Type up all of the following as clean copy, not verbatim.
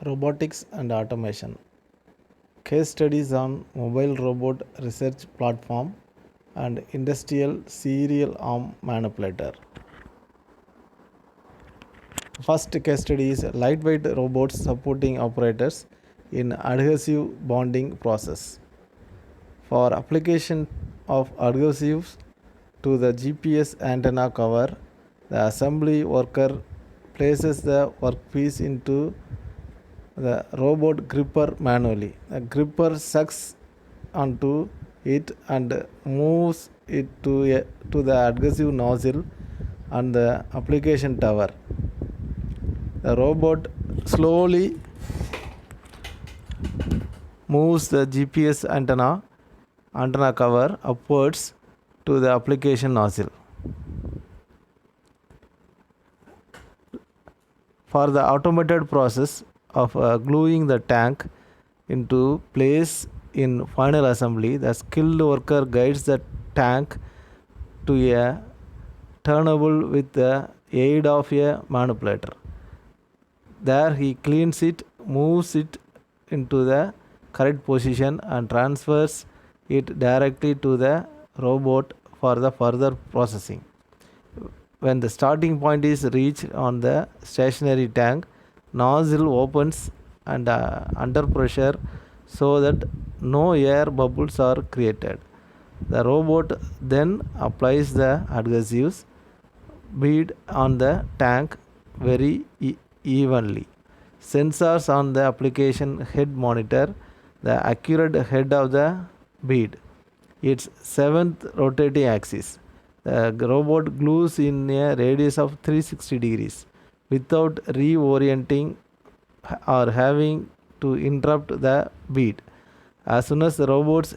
Robotics and automation. Case studies on mobile robot research platform and industrial serial arm manipulator. First case study is lightweight robots supporting operators in adhesive bonding process. For application of adhesives to the GPS antenna cover, the assembly worker places the workpiece into the robot gripper manually. The gripper sucks onto it and moves it to the adhesive nozzle on the application tower. The robot slowly moves the GPS antenna cover upwards to the application nozzle. For the automated process of gluing the tank into place in final assembly, the skilled worker guides the tank to a turnable with the aid of a manipulator. There he cleans it, moves it into the correct position and transfers it directly to the robot for the further processing. When the starting point is reached on the stationary tank, nozzle opens and under pressure so that no air bubbles are created. The robot then applies the adhesives bead on the tank very evenly. Sensors on the application head monitor the accurate head of the bead, its seventh rotating axis. The robot glues in a radius of 360 degrees without reorienting or having to interrupt the bead. As soon as the robot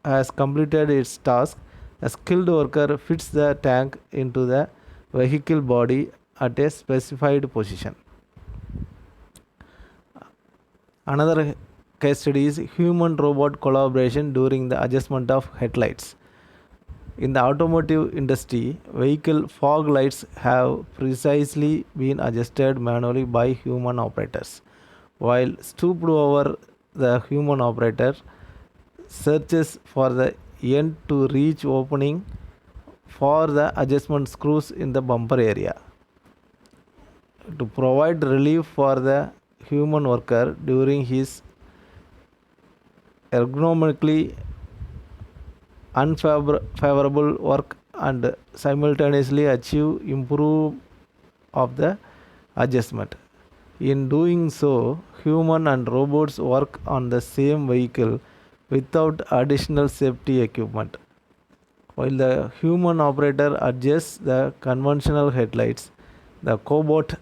has completed its task, a skilled worker fits the tank into the vehicle body at a specified position. Another case study is human robot collaboration during the adjustment of headlights. In the automotive industry, vehicle fog lights have precisely been adjusted manually by human operators. While stooped over, the human operator searches for the end to reach opening for the adjustment screws in the bumper area. To provide relief for the human worker during his ergonomically unfavorable work and simultaneously achieve improve of the adjustment. In doing so, human and robots work on the same vehicle without additional safety equipment. While the human operator adjusts the conventional headlights, the cobot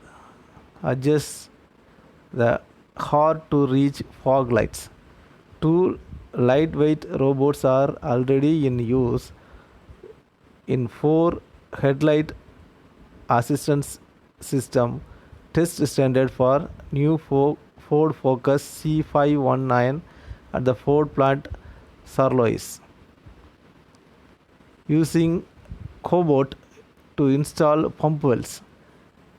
adjusts the hard to reach fog lights. Two lightweight robots are already in use in 4 headlight assistance system test standard for new Ford Focus C519 at the Ford plant Sarlois. Using cobot to install pump wells.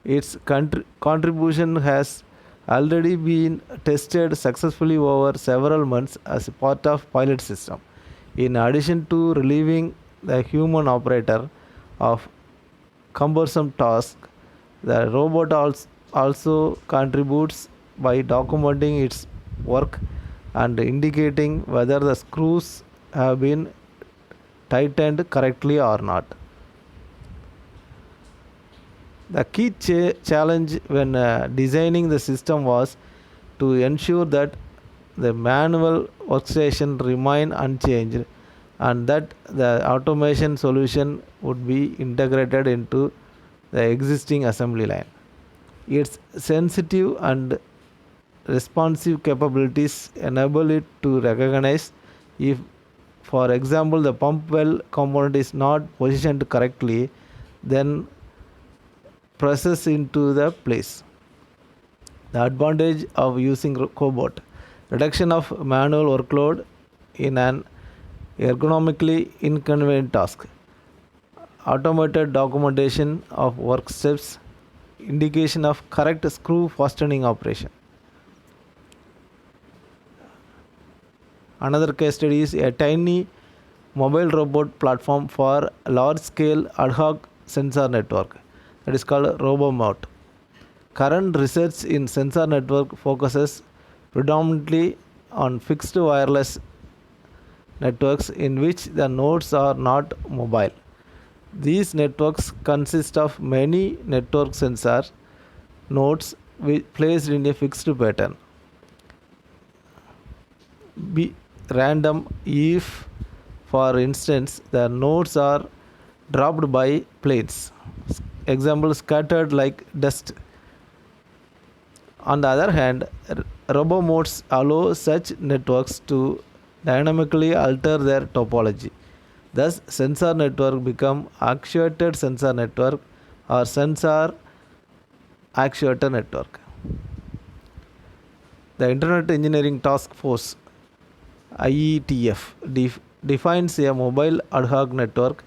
Its contribution has already been tested successfully over several months as a part of pilot system. In addition to relieving the human operator of cumbersome tasks, the robot also contributes by documenting its work and indicating whether the screws have been tightened correctly or not. The key challenge when designing the system was to ensure that the manual workstation remain unchanged and that the automation solution would be integrated into the existing assembly line. Its sensitive and responsive capabilities enable it to recognize if, for example, the pump well component is not positioned correctly, then process into the place. The advantage of using cobot: reduction of manual workload in an ergonomically inconvenient task, automated documentation of work steps, indication of correct screw fastening operation. Another case study is a tiny mobile robot platform for large scale ad hoc sensor network that is called RoboMout. Current research in sensor network focuses predominantly on fixed wireless networks in which the nodes are not mobile. These networks consist of many network sensor nodes placed in a fixed pattern. Be random if, for instance, the nodes are dropped by planes. Example, scattered like dust. On the other hand, robomodes allow such networks to dynamically alter their topology. Thus, sensor network become actuated sensor network or sensor actuator network. The Internet Engineering Task Force IETF defines a mobile ad hoc network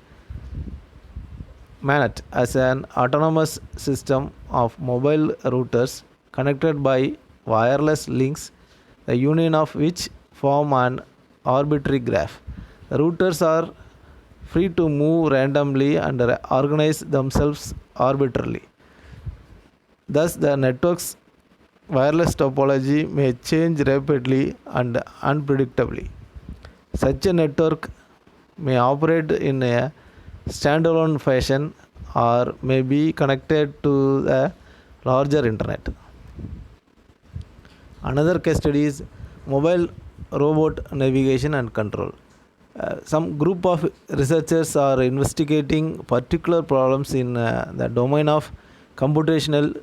MANET as an autonomous system of mobile routers connected by wireless links, the union of which form an arbitrary graph. The routers are free to move randomly and organize themselves arbitrarily. Thus, the network's wireless topology may change rapidly and unpredictably. Such a network may operate in a standalone fashion or may be connected to the larger internet. Another case study is mobile robot navigation and control. Some group of researchers are investigating particular problems in the domain of computational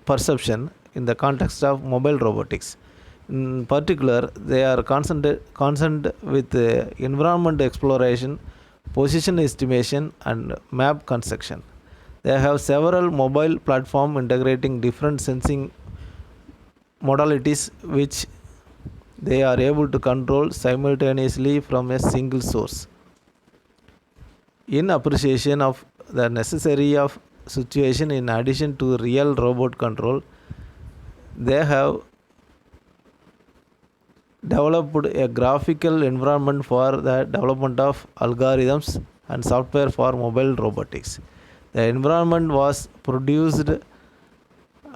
perception in the context of mobile robotics. In particular, they are concerned with environment exploration, position estimation, and map construction. They have several mobile platforms integrating different sensing modalities which they are able to control simultaneously from a single source. In appreciation of the necessary of situation in addition to real robot control, they have developed a graphical environment for the development of algorithms and software for mobile robotics. The environment was produced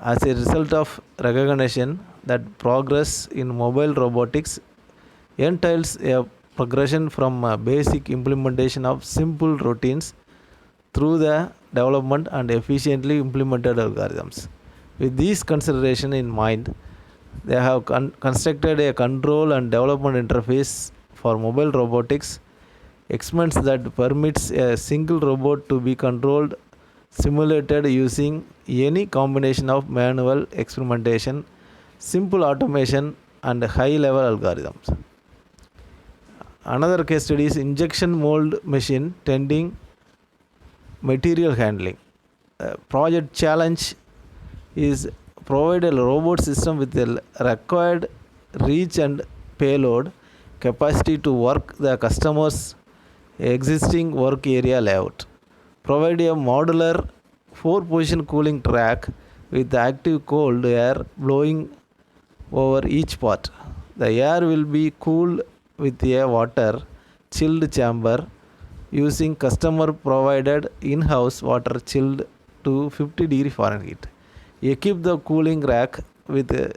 as a result of recognition that progress in mobile robotics entails a progression from a basic implementation of simple routines through the development and efficiently implemented algorithms. With these considerations in mind, they have constructed a control and development interface for mobile robotics, experiments that permits a single robot to be controlled, simulated using any combination of manual experimentation, simple automation, and high-level algorithms. Another case study is injection mold machine tending material handling. Project challenge is provide a robot system with the required reach and payload capacity to work the customer's existing work area layout. Provide a modular 4-position cooling track with active cold air blowing over each part. The air will be cooled with a water chilled chamber using customer provided in-house water chilled to 50 degrees Fahrenheit. Equip the cooling rack with a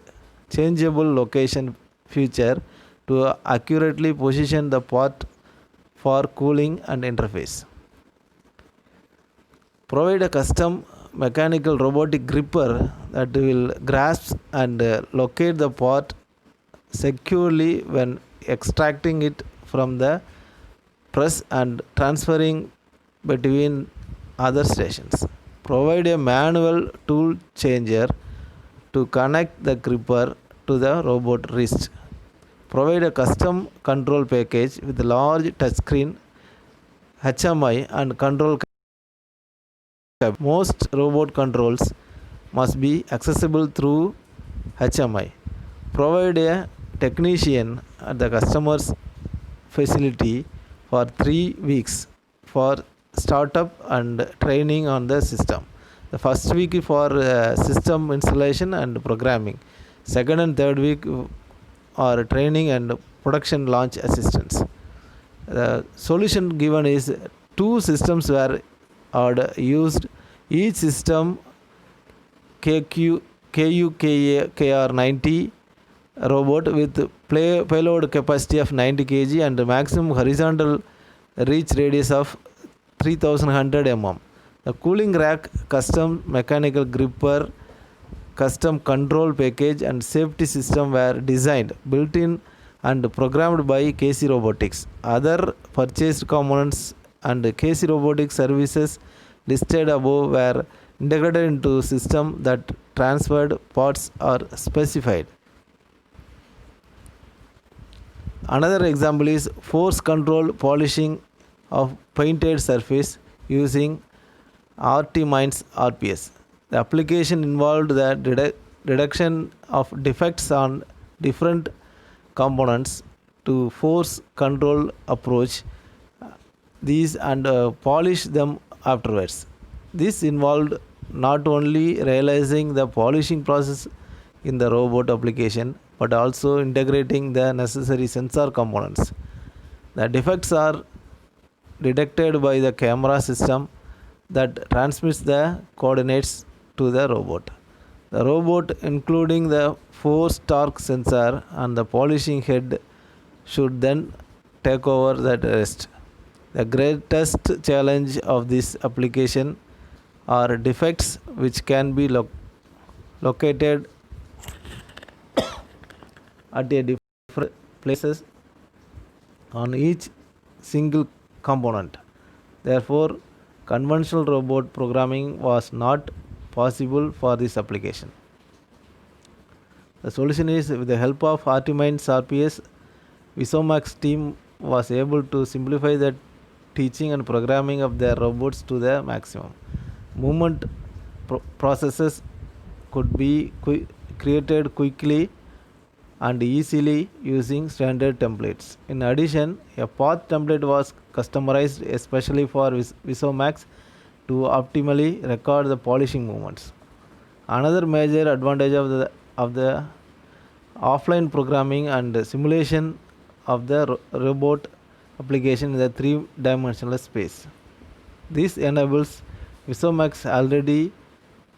changeable location feature to accurately position the part for cooling and interface. Provide a custom mechanical robotic gripper that will grasp and locate the part securely when extracting it from the press and transferring between other stations. Provide a manual tool changer to connect the gripper to the robot wrist. Provide a custom control package with large touchscreen, HMI, and control. Most robot controls must be accessible through HMI. Provide a technician at the customer's facility for 3 weeks for startup and training on the system. The first week for system installation and programming. Second and third week are training and production launch assistance. The solution given is two systems were used. Each system KQ, KUKR90 robot with payload capacity of 90 kg and maximum horizontal reach radius of 3100 mm. The cooling rack, custom mechanical gripper, custom control package and safety system were designed, built in and programmed by KC Robotics. Other purchased components and KC Robotics services listed above were integrated into system that transferred parts are specified. Another example is force control polishing of painted surface using RT Mines RPS. The application involved the reduction of defects on different components to force control approach these and polish them afterwards. This involved not only realizing the polishing process in the robot application but also integrating the necessary sensor components. The defects are detected by the camera system that transmits the coordinates to the robot. The robot, including the force torque sensor and the polishing head, should then take over that rest. The greatest challenge of this application are defects which can be located at a different places on each single component. Therefore, conventional robot programming was not possible for this application. The solution is with the help of RTMines RPS, Visomax team was able to simplify the teaching and programming of their robots to the maximum. Movement processes could be created quickly and easily using standard templates. In addition, a path template was customized especially for Visomax to optimally record the polishing movements. Another major advantage of the offline programming and simulation of the robot application in the three-dimensional space. This enables Visomax already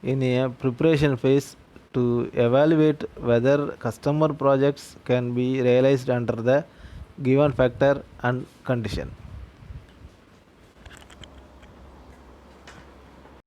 in a preparation phase to evaluate whether customer projects can be realized under the given factor and condition.